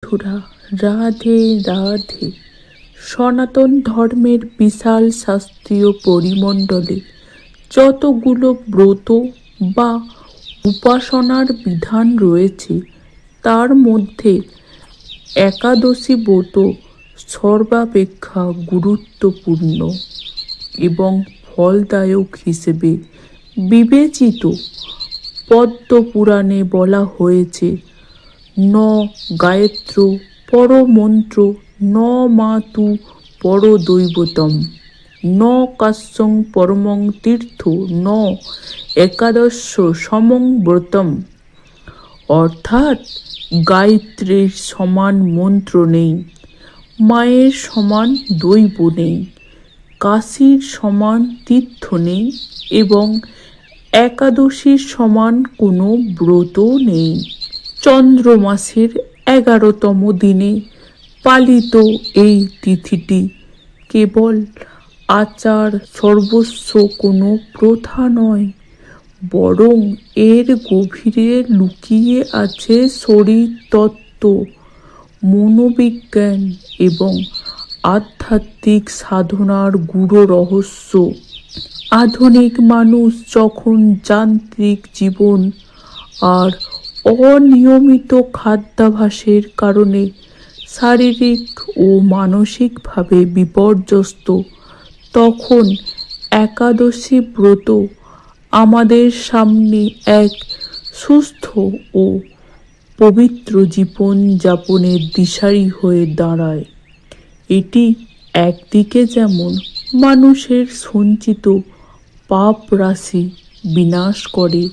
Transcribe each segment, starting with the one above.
বন্ধুরা, রাধে রাধে। সনাতন ধর্মের বিশাল শাস্ত্রীয় পরিমণ্ডলে যতগুলো ব্রত বা উপাসনার বিধান রয়েছে, তার মধ্যে একাদশী ব্রত সর্বাপেক্ষা গুরুত্বপূর্ণ এবং ফলদায়ক হিসেবে বিবেচিত। পদ্ম পুরাণে বলা হয়েছে, ন গায়ত্র পরমন্ত্র ন মাতু পরদৈবতম ন কাশ্যং পরমং তীর্থ ন একাদশ সমং ব্রতম। অর্থাৎ গায়ত্রীর সমান মন্ত্র নেই, মায়ের সমান দৈব নেই, কাশীর সমান তীর্থ নেই এবং একাদশীর সমান কোনো ব্রত নেই। চন্দ্র মাসের 11তম দিনে পালিত এই তিথিটি কেবল আচার সর্বস্ব কোনো প্রথা নয়, বরং এর গভীরে লুকিয়ে আছে শরীরতত্ত্ব, মনোবিজ্ঞান এবং আধ্যাত্মিক সাধনার গূঢ় রহস্য। আধুনিক মানুষ যখন যান্ত্রিক জীবন আর অনিয়মিত খাদ্যাভ্যাসের কারণে শারীরিক ও মানসিকভাবে বিপর্যস্ত, তখন একাদশী ব্রত আমাদের সামনে এক সুস্থ ও পবিত্র জীবন যাপনের দিশারি হয়ে দাঁড়ায়। এটি একদিকে যেমন মানুষের সঞ্চিত পাপ রাশি বিনাশ করে,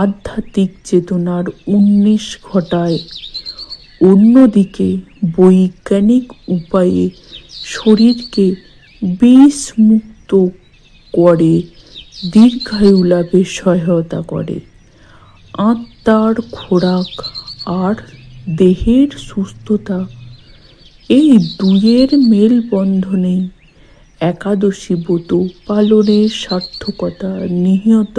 আধ্যাত্মিক চেতনার উন্মেষ ঘটায়, অন্যদিকে বৈজ্ঞানিক উপায়ে শরীরকে বিষমুক্ত করে দীর্ঘায়ু লাভে সহায়তা করে। আত্মার খোরাক আর দেহের সুস্থতা, এই দুয়ের মেলবন্ধনেই একাদশী ব্রত পালনের সার্থকতা নিহিত।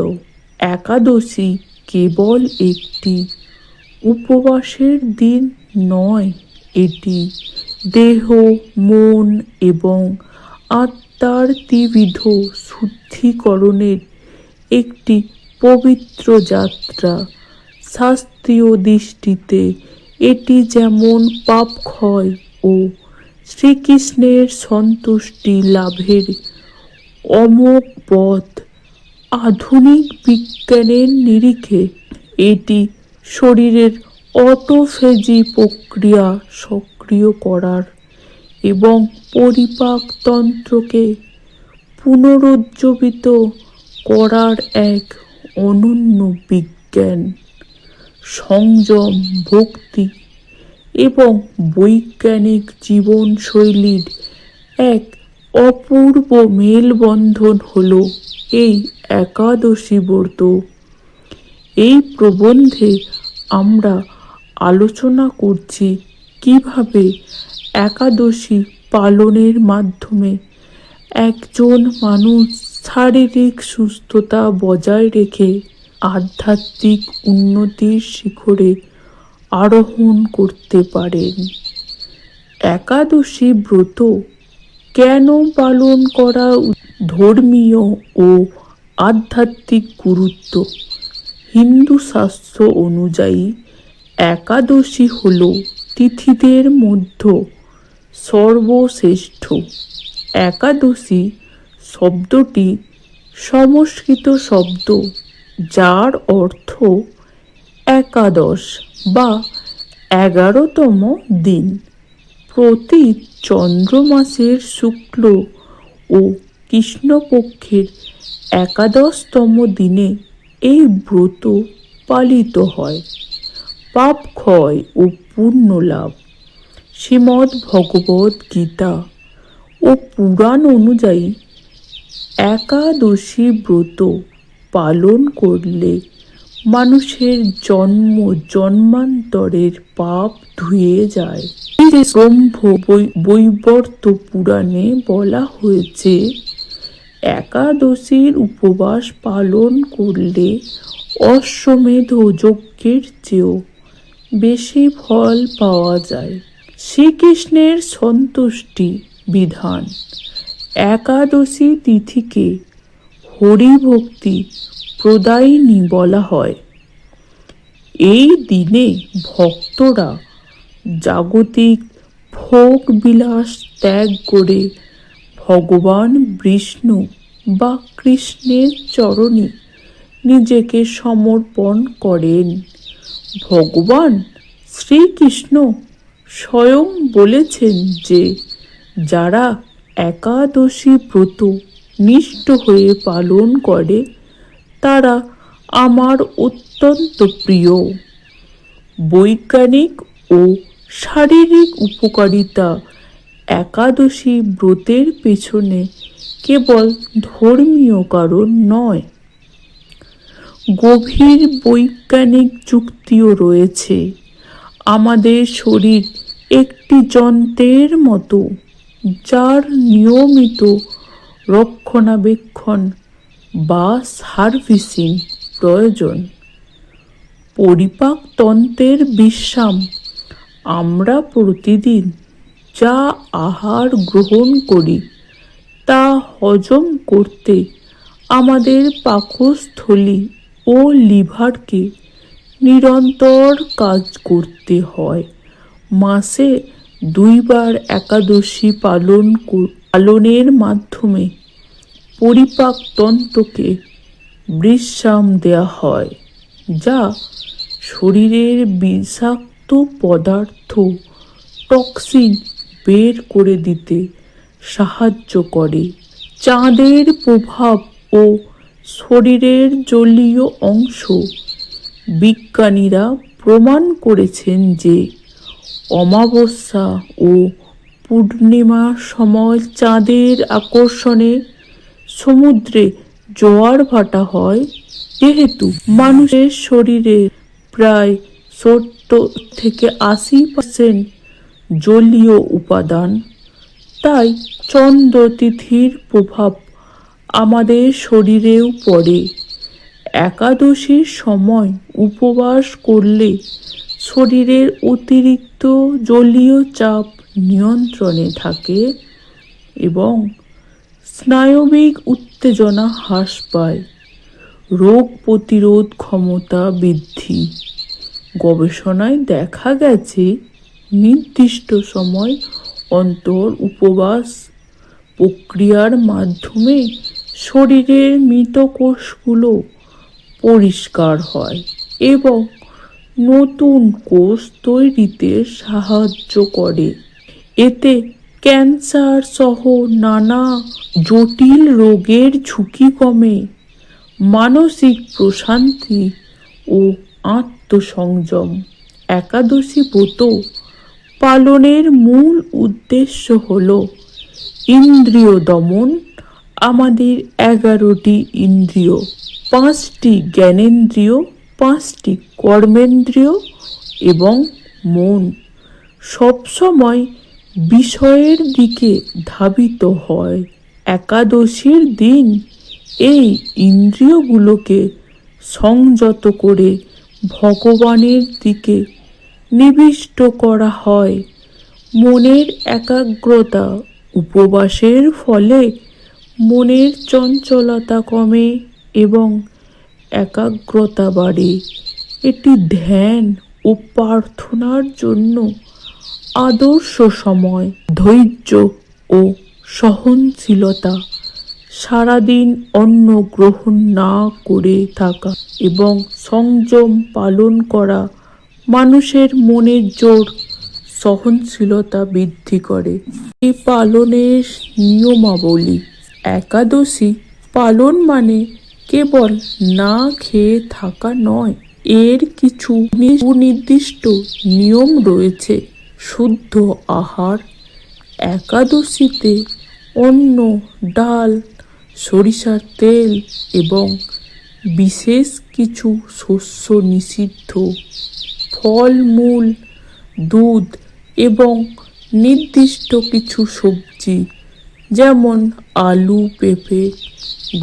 একাদশী কেবল একটি উপবাসের দিন নয়, এটি দেহ, মন এবং আত্মার ত্রিবিধ শুদ্ধিকরণের একটি পবিত্র যাত্রা। শাস্ত্রীয় দৃষ্টিতে এটি যেমন পাপক্ষয় ও শ্রীকৃষ্ণের সন্তুষ্টি লাভের অমোঘ পথ, আধুনিক বিজ্ঞানের নিরিখে এটি শরীরের অটোফেজি প্রক্রিয়া সক্রিয় করার এবং পরিপাকতন্ত্রকে পুনরুজ্জীবিত করার এক অনন্য বিজ্ঞান। সংযম, ভক্তি এবং বৈজ্ঞানিক জীবনশৈলীর এক অপূর্ব মেলবন্ধন হল এই একাদশী ব্রত। এই প্রবন্ধে আমরা আলোচনা করছি কিভাবে একাদশী পালনের মাধ্যমে একজন মানুষ শারীরিক সুস্থতা বজায় রেখে আধ্যাত্মিক উন্নতির শিখরে আরোহণ করতে পারেন। একাদশী ব্রত কেন পালন করা? ধর্মীয় ও আধ্যাত্মিক গুরুত্ব। হিন্দু শাস্ত্র অনুযায়ী একাদশী হল তিথিদের মধ্যে সর্বশ্রেষ্ঠ। একাদশী শব্দটি সংস্কৃত শব্দ, যার অর্থ একাদশ বা 11তম দিন। প্রতি চন্দ্র মাসের শুক্ল ও কৃষ্ণপক্ষের 11তম দিনে এই ব্রত পালিত হয়। পাপ ক্ষয় ও পুণ্য লাভ। শ্রীমদ্ ভগবদ গীতা ও পুরাণ অনুযায়ী একাদশী ব্রত পালন করলে মানুষের জন্ম জন্মান্তরের পাপ ধুয়ে যায়। ব্রহ্ম বৈবর্ত পুরাণে বলা হয়েছে, একাদশীর উপবাস পালন করলে অশ্বমেধ যজ্ঞের চেয়েও বেশি ফল পাওয়া যায়। শ্রীকৃষ্ণের সন্তুষ্টি বিধান। একাদশী তিথিকে হরিভক্তি প্রদায়িনী বলা হয়। এই দিনে ভক্তরা জাগতিক ভোগ বিলাস ত্যাগ করে ভগবান বিষ্ণু বা কৃষ্ণের চরণে নিজেকে সমর্পণ করেন। ভগবান শ্রীকৃষ্ণ স্বয়ং বলেছেন যে যারা একাদশী ব্রত নিষ্ঠ হয়ে পালন করে তারা আমার অত্যন্ত প্রিয়। বৈজ্ঞানিক ও শারীরিক উপকারিতা। একাদশী ব্রতের পেছনে কেবল ধর্মীয় কারণ নয়, গভীর বৈজ্ঞানিক যুক্তিও রয়েছে। আমাদের শরীর একটি যন্ত্রের মতো, যার নিয়মিত রক্ষণাবেক্ষণ বা সার্ভিসিং প্রয়োজন। পরিপাকতন্ত্রের বিশ্রাম। আমরা প্রতিদিন যা আহার গ্রহণ করি তা হজম করতে আমাদের পাকস্থলী ও লিভারকে নিরন্তর কাজ করতে হয়। মাসে 2 বার একাদশী পালনের মাধ্যমে পরিপাকতন্ত্রকে বিশ্রাম দেওয়া হয়, যা শরীরের বিষাক্ত পদার্থ টক্সিন বের করে দিতে সাহায্য করে। চাঁদের প্রভাব ও শরীরের জলীয় অংশ। বিজ্ঞানীরা প্রমাণ করেছেন যে অমাবস্যা ও পূর্ণিমার সময় চাঁদের আকর্ষণে সমুদ্রে জোয়ার ভাটা হয়। যেহেতু মানুষের শরীরে প্রায় 70 থেকে 80% জলীয় উপাদান, তাই চন্দ্র তিথির প্রভাব আমাদের শরীরেও পড়ে। একাদশীর সময় উপবাস করলে শরীরের অতিরিক্ত জলীয় চাপ নিয়ন্ত্রণে থাকে এবং স্নায়বিক উত্তেজনা হ্রাস পায়। রোগ প্রতিরোধ ক্ষমতা বৃদ্ধি। গবেষণায় দেখা গেছে নির্দিষ্ট সময় অন্তর উপবাস প্রক্রিয়ার মাধ্যমে শরীরের মৃত কোষগুলো পরিষ্কার হয় এবং নতুন কোষ তৈরিতে সাহায্য করে। এতে ক্যান্সার সহ নানা জটিল রোগের ঝুঁকি কমে। মানসিক প্রশান্তি ও আত্মসংযম। একাদশী ব্রত পালনের মূল উদ্দেশ্য হল ইন্দ্রিয় দমন। আমাদের 11টি ইন্দ্রিয়, 5টি জ্ঞানেন্দ্রিয়, 5টি কর্মেন্দ্রিয় এবং মন সবসময় বিষয়ের দিকে ধাবিত হয়। একাদশীর দিন এই ইন্দ্রিয়গুলোকে সংযত করে ভগবানের দিকে নিবিষ্ট করা হয়। মনের একাগ্রতা। উপবাসের ফলে মনের চঞ্চলতা কমে এবং একাগ্রতা বাড়ে। এটি ধ্যান ও প্রার্থনার জন্য আদর্শ সময়। ধৈর্য ও সহনশীলতা। সারাদিন অন্ন গ্রহণ না করে থাকা এবং সংযম পালন করা মানুষের মনের জোর সহনশীলতা বৃদ্ধি করে। এই পালনের নিয়মাবলী। একাদশী পালন মানে কেবল না খেয়ে থাকা নয়, এর কিছু সুনির্দিষ্ট নিয়ম রয়েছে। শুদ্ধ আহার। একাদশীতে অন্ন, ডাল, সরিষার তেল এবং বিশেষ কিছু শস্য নিষিদ্ধ। ফলমূল, দুধ এবং নির্দিষ্ট কিছু সবজি যেমন আলু, পেঁপে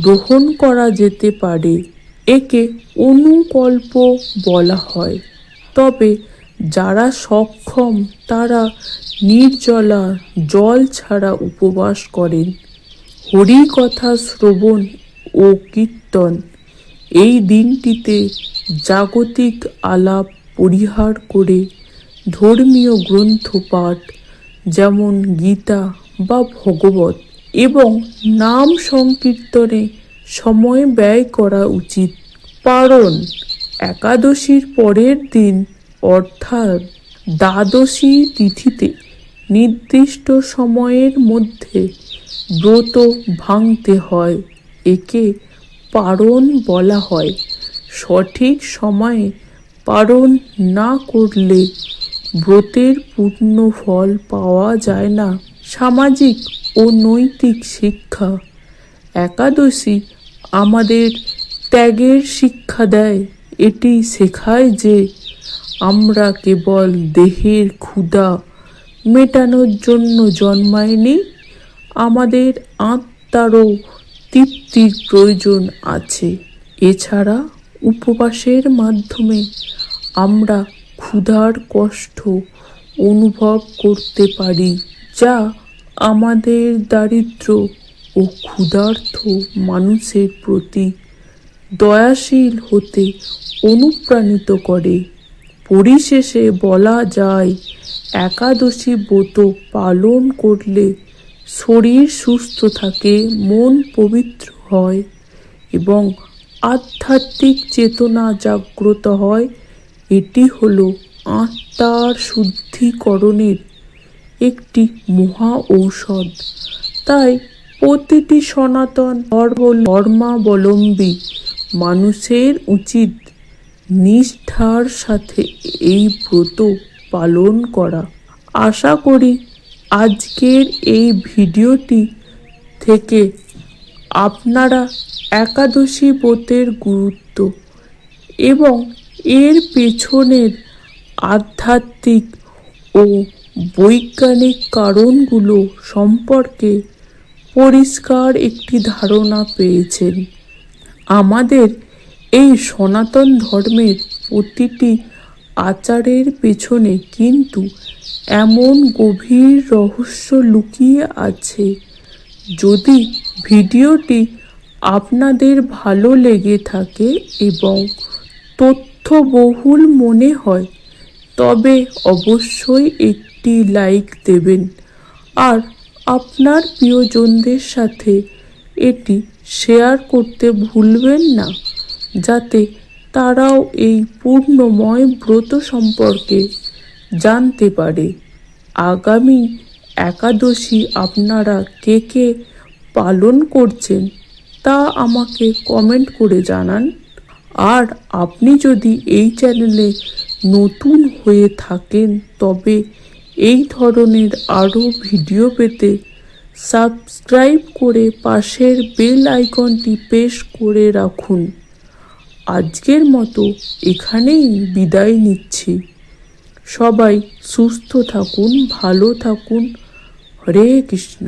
গ্রহণ করা যেতে পারে। একে অনুকল্প বলা হয়, তবে যারা সক্ষম তারা নির্জলা জল ছাড়া উপবাস করেন। হরি কথা শ্রবণ ও কীর্তন এই দিনটিতে জাগতিক আলাপ পরিহার করে ধর্মীয় গ্রন্থ পাঠ যেমন গীতা বা ভগবত এবং নাম সংকীর্তনে সময় ব্যয় করা উচিত। পারণ একাদশীর পরের দিন অর্থাৎ দ্বাদশী তিথিতে নির্দিষ্ট সময়ের মধ্যে ব্রত ভাঙতে হয়। একে পারণ বলা হয়। সঠিক সময়ে পারণ না করলে ব্রতের পূর্ণ ফল পাওয়া যায় না। সামাজিক ও নৈতিক শিক্ষা একাদশী আমাদের ত্যাগের শিক্ষা দেয়। এটি শেখায় যে আমরা কেবল দেহের ক্ষুধা মেটানোর জন্য জন্মাইনি, আমাদের আত্মারও তৃপ্তির প্রয়োজন আছে। এছাড়া উপবাসের মাধ্যমে আমরা ক্ষুধার কষ্ট অনুভব করতে পারি, যা আমাদের দারিদ্র ও ক্ষুধার্ত মানুষের প্রতি দয়াশীল হতে অনুপ্রাণিত করে। পরিশেষে বলা যায়, একাদশী ব্রত পালন করলে শরীর সুস্থ থাকে, মন পবিত্র হয় এবং আধ্যাত্মিক চেতনা জাগ্রত হয়। এটি হলো আত্মার শুদ্ধিকরণের একটি মহা ঔষধ। তাই প্রতিটি সনাতন ধর্মাবলম্বী মানুষের উচিত নিষ্ঠার সাথে এই ব্রত পালন করা। আশা করি আজকের এই ভিডিওটি থেকে আপনারা একাদশী ব্রতের গুরুত্ব এবং এর পেছনের আধ্যাত্মিক ও বৈজ্ঞানিক কারণগুলো সম্পর্কে পরিষ্কার একটি ধারণা পেয়েছেন। আমাদের এই সনাতন ধর্মের প্রতিটি আচারের পেছনে কিন্তু এমন গভীর রহস্য লুকিয়ে আছে। যদি ভিডিওটি আপনাদের ভালো লেগে থাকে এবং তথ্যবহুল মনে হয় তবে অবশ্যই একটি লাইক দেবেন আর আপনার প্রিয়জনদের সাথে এটি শেয়ার করতে ভুলবেন না, যাতে তারাও এই পূর্ণময় ব্রত সম্পর্কে জানতে পারে। আগামী একাদশী আপনারা কে কে পালন করছেন তা আমাকে কমেন্ট করে জানান। আর আপনি যদি এই চ্যানেলে নতুন হয়ে থাকেন তবে এই ধরনের আরও ভিডিও পেতে সাবস্ক্রাইব করে পাশের বেল আইকনটি প্রেস করে রাখুন। আজকের মতো এখানেই বিদায় নিচ্ছি। সবাই সুস্থ থাকুন, ভালো থাকুন। হরে কৃষ্ণ।